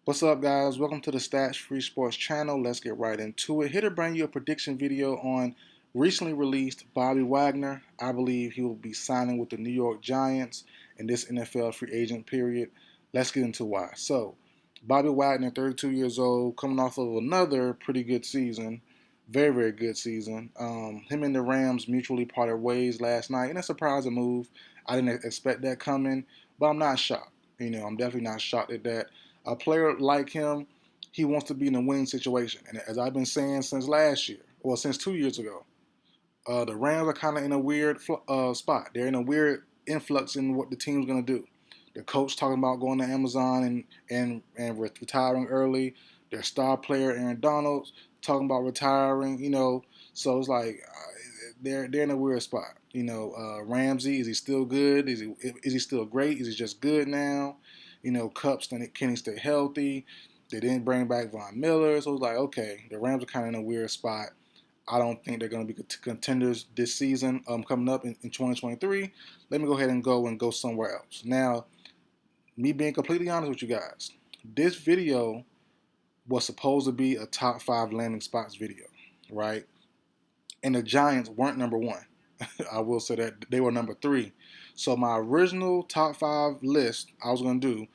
What's up, guys? Welcome to the Stats Free Sports channel. Let's get right into it. Here to bring you a prediction video on recently released Bobby Wagner. I believe he will be signing with the New York Giants in this NFL free agent period. Let's get into why. So, Bobby Wagner, 32 years old, coming off of another pretty good season. Very, very good season. Him and the Rams mutually parted ways last night, and a surprising move. I didn't expect that coming, but I'm not shocked. I'm definitely not shocked at that. A player like him, he wants to be in a winning situation. And as I've been saying since last year, well, since 2 years ago, the Rams are kind of in a weird spot. They're in a weird influx in what the team's going to do. The coach talking about going to Amazon and retiring early. Their star player Aaron Donald talking about retiring. So it's like they're in a weird spot. Ramsey, is he still good? Is he still great? Is he just good now? Cups, can he stay healthy? They didn't bring back Von Miller, so it was like, okay, the Rams are kind of in a weird spot. I don't think they're going to be contenders this season coming up in 2023. Let me go ahead and go somewhere else. Now, me being completely honest with you guys, this video was supposed to be a top 5 landing spots video, right? And the Giants weren't number 1. I will say that they were number 3. So my original top 5 list, I was going to do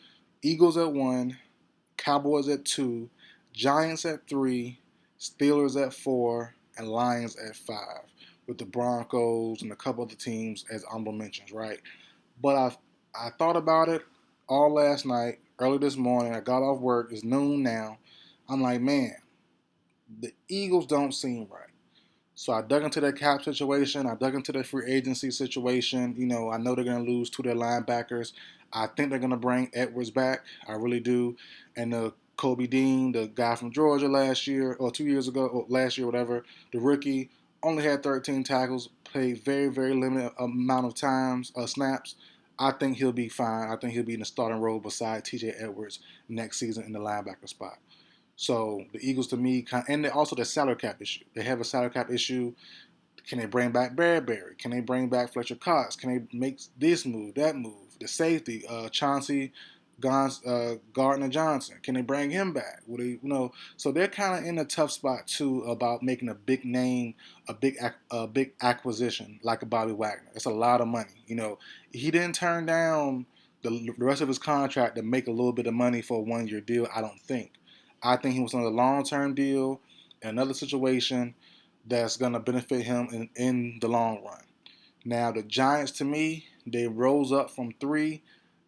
Eagles at 1, Cowboys at 2, Giants at 3, Steelers at 4, and Lions at 5, with the Broncos and a couple other teams as honorable mentions, right? But I thought about it all last night, early this morning. I got off work. It's noon now. I'm like, man, the Eagles don't seem right. So I dug into their cap situation. I dug into their free agency situation. I know they're going to lose 2 of their linebackers. I think they're going to bring Edwards back. I really do. And Kobe Dean, the guy from Georgia last year or 2 years ago, or last year, whatever, the rookie, only had 13 tackles, played very, very limited amount of snaps. I think he'll be fine. I think he'll be in the starting role beside TJ Edwards next season in the linebacker spot. So the Eagles, to me, and also the salary cap issue. They have a salary cap issue. Can they bring back Bradbury? Can they bring back Fletcher Cox? Can they make this move, that move? The safety, Chauncey Gardner Johnson. Can they bring him back? So they're kind of in a tough spot too about making a big name, a big acquisition like a Bobby Wagner. It's a lot of money. He didn't turn down the rest of his contract to make a little bit of money for a 1-year deal. I don't think. I think he was on a long-term deal in another situation that's going to benefit him in the long run. Now, the Giants, to me, they rose up from 3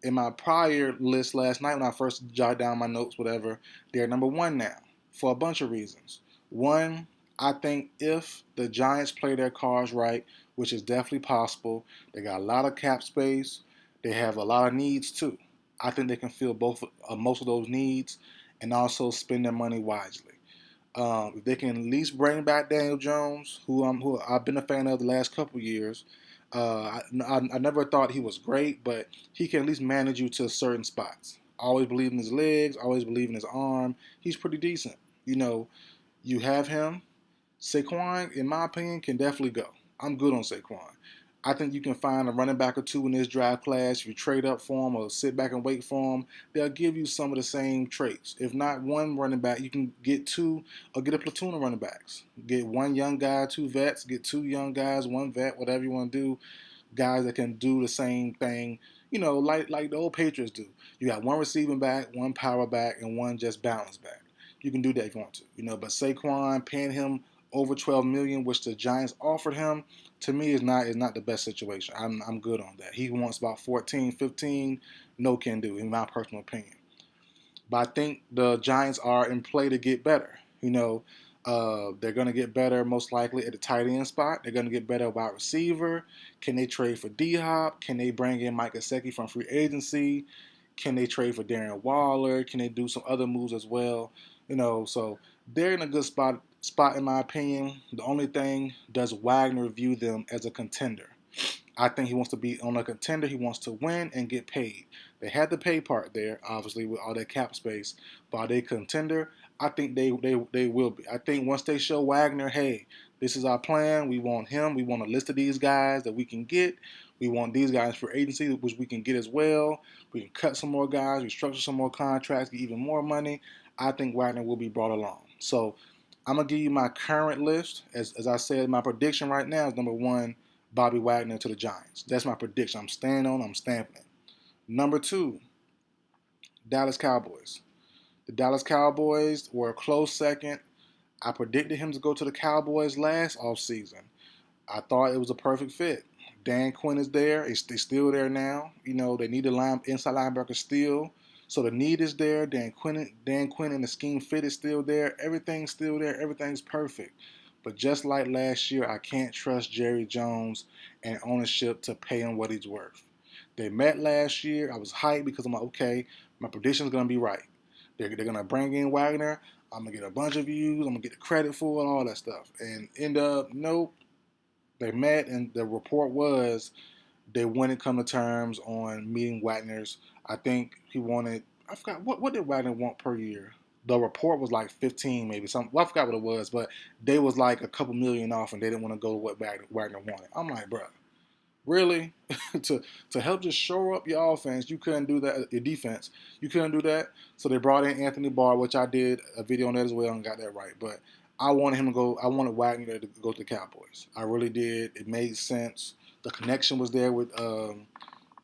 in my prior list last night when I first jotted down my notes, whatever. They're number 1 now for a bunch of reasons. One, I think if the Giants play their cards right, which is definitely possible, they got a lot of cap space. They have a lot of needs too. I think they can fill most of those needs and also spend their money wisely. If they can at least bring back Daniel Jones, who I've been a fan of the last couple years. I never thought he was great, but he can at least manage you to certain spots. Always believe in his legs, always believe in his arm. He's pretty decent. You have him. Saquon, in my opinion, can definitely go. I'm good on Saquon. I think you can find a running back or 2 in this draft class. If you trade up for them or sit back and wait for them, they'll give you some of the same traits. If not one running back, you can get 2 or get a platoon of running backs. Get 1 young guy, 2 vets. Get 2 young guys, 1 vet, whatever you want to do. Guys that can do the same thing, like the old Patriots do. You got 1 receiving back, 1 power back, and 1 just balance back. You can do that if you want to. But Saquon, paying him over $12 million, which the Giants offered him, to me is not the best situation. I'm good on that. He wants about 14, 15. No can do, in my personal opinion. But I think the Giants are in play to get better. They're going to get better most likely at the tight end spot. They're going to get better at wide receiver. Can they trade for D-Hop? Can they bring in Mike Gesicki from free agency? Can they trade for Darren Waller? Can they do some other moves as well? So they're in a good spot in my opinion. The only thing, does Wagner view them as a contender? I think he wants to be on a contender. He wants to win and get paid. They had the pay part there, obviously, with all that cap space. But are they a contender? I think they will be. I think once they show Wagner, hey, this is our plan. We want him. We want a list of these guys that we can get. We want these guys for agency, which we can get as well. We can cut some more guys, restructure some more contracts, get even more money. I think Wagner will be brought along. So I'm gonna give you my current list. As I said, my prediction right now is number one, Bobby Wagner to the Giants. That's my prediction. I'm staying on. I'm stamping it. Number two, Dallas Cowboys. The Dallas Cowboys were a close second. I predicted him to go to the Cowboys last offseason. I thought it was a perfect fit. Dan Quinn is there. He's still there now. They need a inside linebacker still. So the need is there. Dan Quinn and the scheme fit is still there. Everything's still there. Everything's perfect. But just like last year, I can't trust Jerry Jones and ownership to pay him what he's worth. They met last year. I was hyped because I'm like, okay, my prediction's going to be right. They're going to bring in Wagner. I'm going to get a bunch of views. I'm going to get the credit for it, all that stuff. And end up, nope. They met, and the report was they wouldn't come to terms on meeting Wagner's. I think he wanted, I forgot, what did Wagner want per year? The report was like 15, maybe something. Well, I forgot what it was, but they was like a couple million off, and they didn't want to go to what Wagner wanted. I'm like, bro, really? to help just shore up your offense, you couldn't do that. Your defense, you couldn't do that. So they brought in Anthony Barr, which I did a video on that as well and got that right. But I wanted him to go. I wanted Wagner to go to the Cowboys. I really did. It made sense. The connection was there with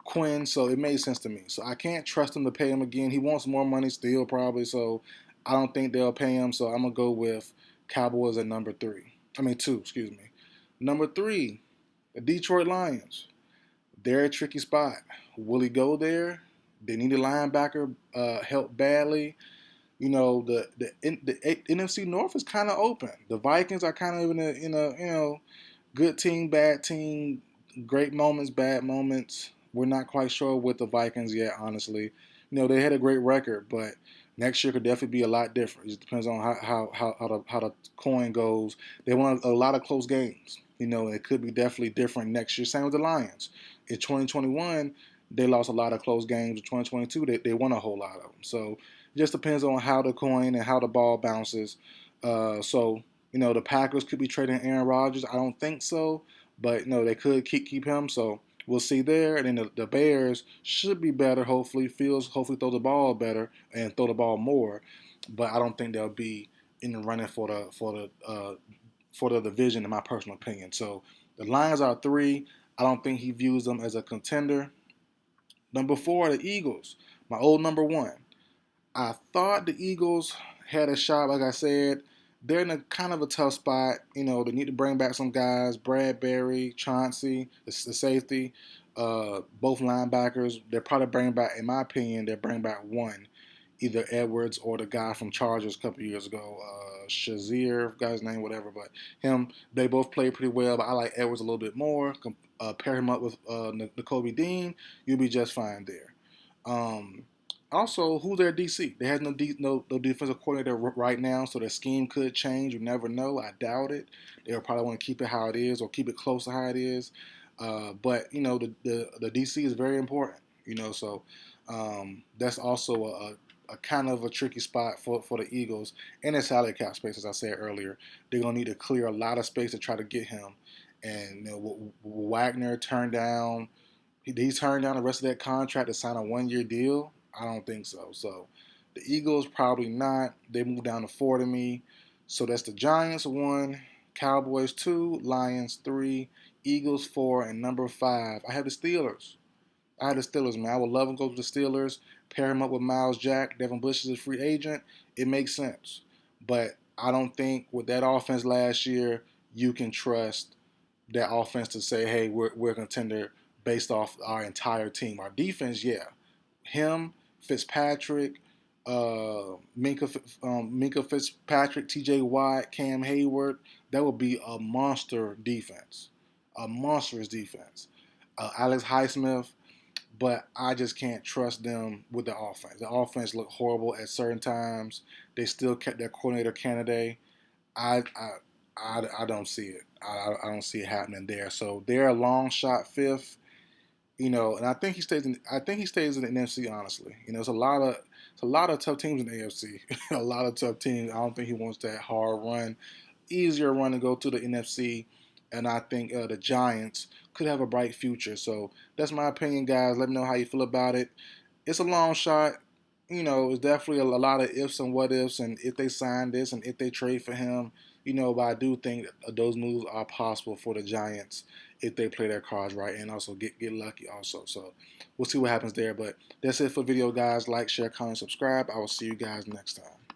Quinn, so it made sense to me. So I can't trust him to pay him again. He wants more money still, probably. So I don't think they'll pay him. So I'm gonna go with Cowboys at number three. I mean two. Excuse me. Number three, the Detroit Lions. They're a tricky spot. Will he go there? They need a linebacker help badly. The NFC North is kind of open. The Vikings are kind of in a good team, bad team, great moments, bad moments. We're not quite sure with the Vikings yet, honestly. They had a great record, but next year could definitely be a lot different. It just depends on how the coin goes. They won a lot of close games. It could be definitely different next year. Same with the Lions. In 2021, they lost a lot of close games. In 2022, they won a whole lot of them. So it just depends on how the coin and how the ball bounces. The Packers could be trading Aaron Rodgers. I don't think so, but they could keep him. So we'll see there. And then the Bears should be better. Hopefully hopefully throw the ball better and throw the ball more. But I don't think they'll be in the running for the division, in my personal opinion. So the Lions are three. I don't think he views them as a contender. Number four, the Eagles, my old number one. I thought the Eagles had a shot. Like I said, they're in a kind of a tough spot. They need to bring back some guys. Bradbury, Chauncey, the safety, both linebackers. They're probably bringing back, in my opinion, they're bringing back one, either Edwards or the guy from Chargers a couple years ago, Shazier, guy's name, whatever. But him, they both played pretty well. But I like Edwards a little bit more. Pair him up with N'Kobe Dean, you'll be just fine there. Um, Also, who's their DC? They have no defensive coordinator right now, so their scheme could change. You never know. I doubt it. They'll probably want to keep it how it is or keep it close to how it is. But the DC is very important. So that's also a kind of a tricky spot for the Eagles and their salary cap space. As I said earlier, they're gonna need to clear a lot of space to try to get him. And Wagner turned down. He turned down the rest of that contract to sign a 1-year deal. I don't think so. So the Eagles probably not. They moved down to four to me. So that's the Giants one, Cowboys two, Lions three, Eagles four, and number five. I have the Steelers. Man. I would love to go to the Steelers, pair him up with Miles Jack. Devin Bush is a free agent. It makes sense. But I don't think with that offense last year, you can trust that offense to say, hey, we're a contender based off our entire team. Our defense, yeah. Him, Fitzpatrick, Minka Fitzpatrick, TJ Watt, Cam Hayward, that would be a monster defense. A monstrous defense. Alex Highsmith, but I just can't trust them with the offense. The offense looked horrible at certain times. They still kept their coordinator candidate. I don't see it. I don't see it happening there. So they're a long shot fifth, and I think he stays in. I think he stays in the NFC. Honestly, it's a lot of tough teams in the AFC. A lot of tough teams. I don't think he wants that hard run, easier run to go to the NFC. And I think the Giants, could have a bright future. So that's my opinion, guys. Let me know how you feel about it. It's a long shot. It's definitely a lot of ifs and what ifs, and if they sign this and if they trade for him, but I do think those moves are possible for the Giants if they play their cards right and also get lucky also. So we'll see what happens there. But that's it for the video, guys. Like, share, comment, subscribe. I will see you guys next time.